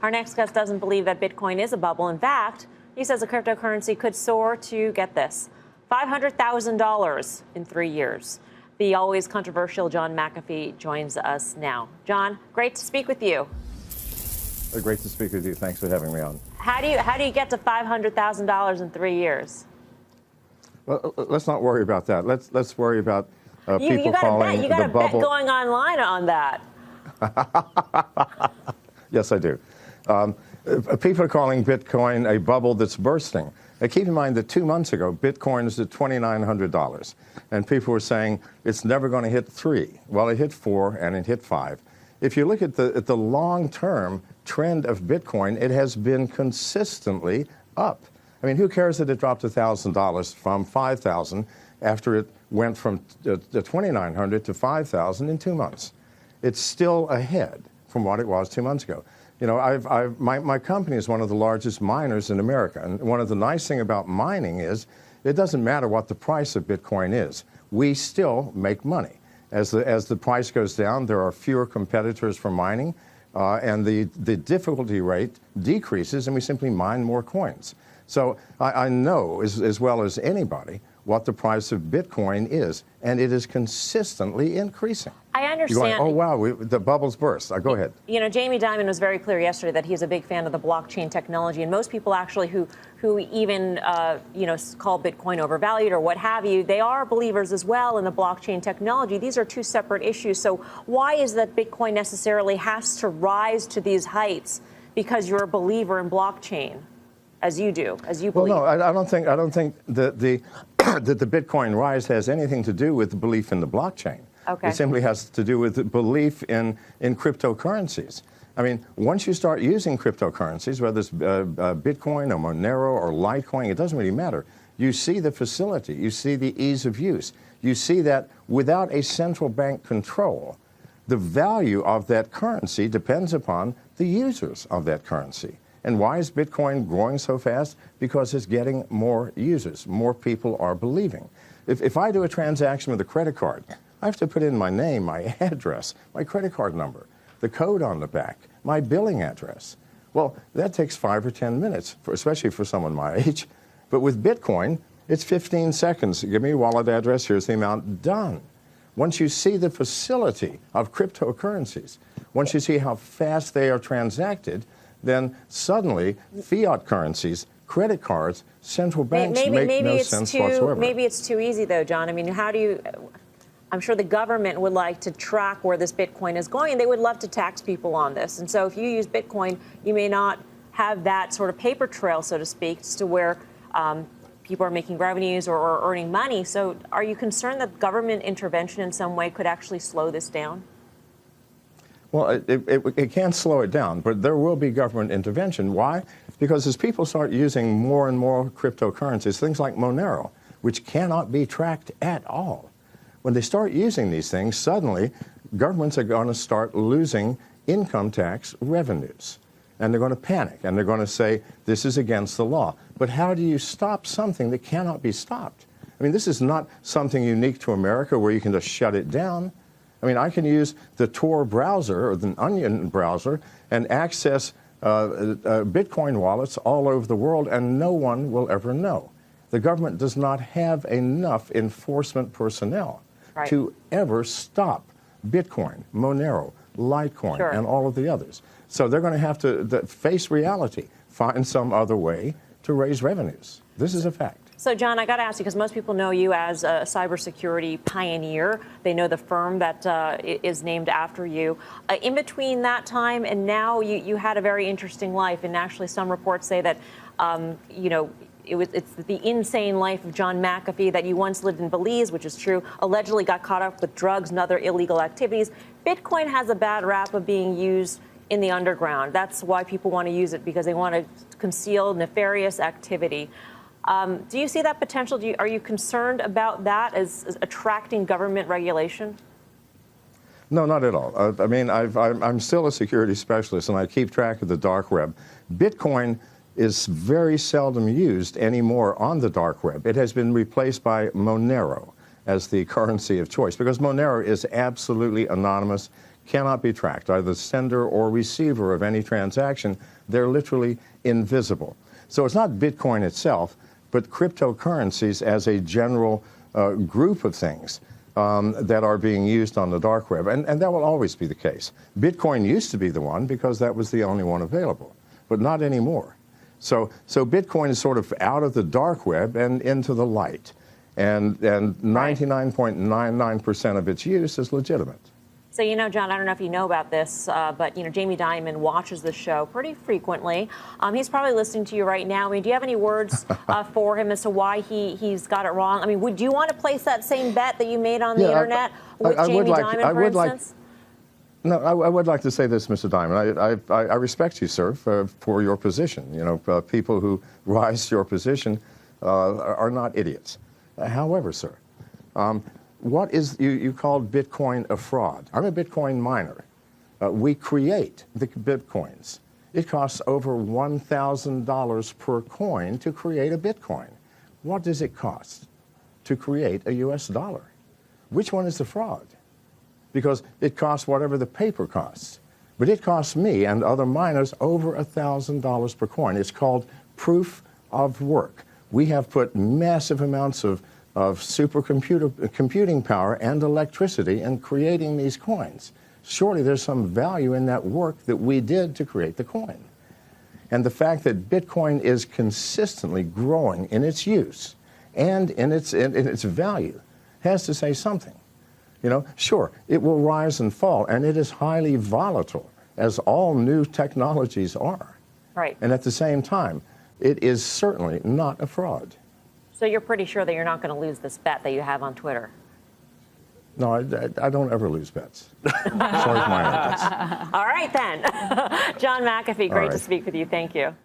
Our next guest doesn't believe that Bitcoin is a bubble. In fact, he says the cryptocurrency could soar to, get this, $500,000 in 3 years. The always controversial John McAfee joins us now. John, great to speak with you. Great to speak with you. Thanks for having me on. How do you get to $500,000 in 3 years? Well, let's not worry about that. Let's worry about people calling you got the a bubble. bet going online on that. Yes, I do. People are calling Bitcoin a bubble that's bursting. Now, keep in mind that 2 months ago, Bitcoin is at $2,900, and people were saying it's never going to hit 3. Well, it hit 4 and it hit 5. If you look at the long-term trend of Bitcoin, it has been consistently up. I mean, who cares that it dropped $1,000 from $5,000 after it went from $2,900 to $5,000 in 2 months? It's still ahead from what it was 2 months ago. You know, my company is one of the largest miners in America, and one of the nice things about mining is it doesn't matter what the price of Bitcoin is. We still make money. As the price goes down, there are fewer competitors for mining, and the difficulty rate decreases, and we simply mine more coins. So I know as well as anybody what the price of Bitcoin is, and it is consistently increasing. I understand. You're going, oh, wow, the bubble's burst. Go ahead. You know, Jamie Dimon was very clear yesterday that he's a big fan of the blockchain technology, and most people actually who even, call Bitcoin overvalued or what have you, they are believers as well in the blockchain technology. These are two separate issues. So why is that Bitcoin necessarily has to rise to these heights because you're a believer in blockchain? As you do, as you believe. Well, no, I don't think that the Bitcoin rise has anything to do with the belief in the blockchain. Okay. It simply has to do with the belief in cryptocurrencies. I mean, once you start using cryptocurrencies, whether it's Bitcoin or Monero or Litecoin, it doesn't really matter. You see the facility, you see the ease of use, you see that without a central bank control, the value of that currency depends upon the users of that currency. And why is Bitcoin growing so fast? Because it's getting more users. More people are believing. If I do a transaction with a credit card, I have to put in my name, my address, my credit card number, the code on the back, my billing address. Well, that takes 5 or 10 minutes, especially for someone my age. But with Bitcoin, it's 15 seconds. Give me your wallet address, here's the amount, done. Once you see the facility of cryptocurrencies, once you see how fast they are transacted, then suddenly fiat currencies, credit cards, central banks make no sense whatsoever. Maybe it's too easy, though, John. I mean, how do you... I'm sure the government would like to track where this Bitcoin is going, and they would love to tax people on this. And so if you use Bitcoin, you may not have that sort of paper trail, so to speak, as to where people are making revenues or earning money. So are you concerned that government intervention in some way could actually slow this down? Well, it can't slow it down, but there will be government intervention. Why? Because as people start using more and more cryptocurrencies, things like Monero, which cannot be tracked at all, when they start using these things, suddenly governments are going to start losing income tax revenues. And they're going to panic, and they're going to say, this is against the law. But how do you stop something that cannot be stopped? I mean, this is not something unique to America where you can just shut it down. I mean, I can use the Tor browser or the Onion browser and access Bitcoin wallets all over the world, and no one will ever know. The government does not have enough enforcement personnel to ever stop Bitcoin, Monero, Litecoin, and all of the others. So they're going to have to face reality, find some other way to raise revenues. This is a fact. So, John, I got to ask you, because most people know you as a cybersecurity pioneer. They know the firm that is named after you. In between that time and now, you had a very interesting life. And actually, some reports say that, it's the insane life of John McAfee, that you once lived in Belize, which is true, allegedly got caught up with drugs and other illegal activities. Bitcoin has a bad rap of being used in the underground. That's why people want to use it, because they want to conceal nefarious activity. Do you see that potential? Are you concerned about that as attracting government regulation? No, not at all. I mean, I'm still a security specialist, and I keep track of the dark web. Bitcoin is very seldom used anymore on the dark web. It has been replaced by Monero as the currency of choice, because Monero is absolutely anonymous, cannot be tracked, either the sender or receiver of any transaction. They're literally invisible. So it's not Bitcoin itself, but cryptocurrencies as a general group of things that are being used on the dark web. And that will always be the case. Bitcoin used to be the one because that was the only one available, but not anymore. So Bitcoin is sort of out of the dark web and into the light. And 99.99% of its use is legitimate. So, John, I don't know if you know about this, but, Jamie Dimon watches the show pretty frequently. He's probably listening to you right now. I mean, do you have any words for him as to why he's got it wrong? I mean, would you want to place that same bet that you made on the internet with Jamie Dimon, for instance? No, I would like to say this, Mr. Dimon. I respect you, sir, for your position. People who rise to your position are not idiots. However, sir, what is, you called Bitcoin a fraud. I'm a Bitcoin miner. We create the Bitcoins. It costs over $1,000 per coin to create a Bitcoin. What does it cost to create a US dollar? Which one is the fraud? Because it costs whatever the paper costs. But it costs me and other miners over $1,000 per coin. It's called proof of work. We have put massive amounts of computing power and electricity in creating these coins. Surely there's some value in that work that we did to create the coin. And the fact that Bitcoin is consistently growing in its use and in its value has to say something. Sure, it will rise and fall, and it is highly volatile, as all new technologies are. Right. And at the same time, it is certainly not a fraud. So you're pretty sure that you're not going to lose this bet that you have on Twitter? No, I don't ever lose bets. Sorry for my bets. All right, then. John McAfee, great to speak with you. Thank you.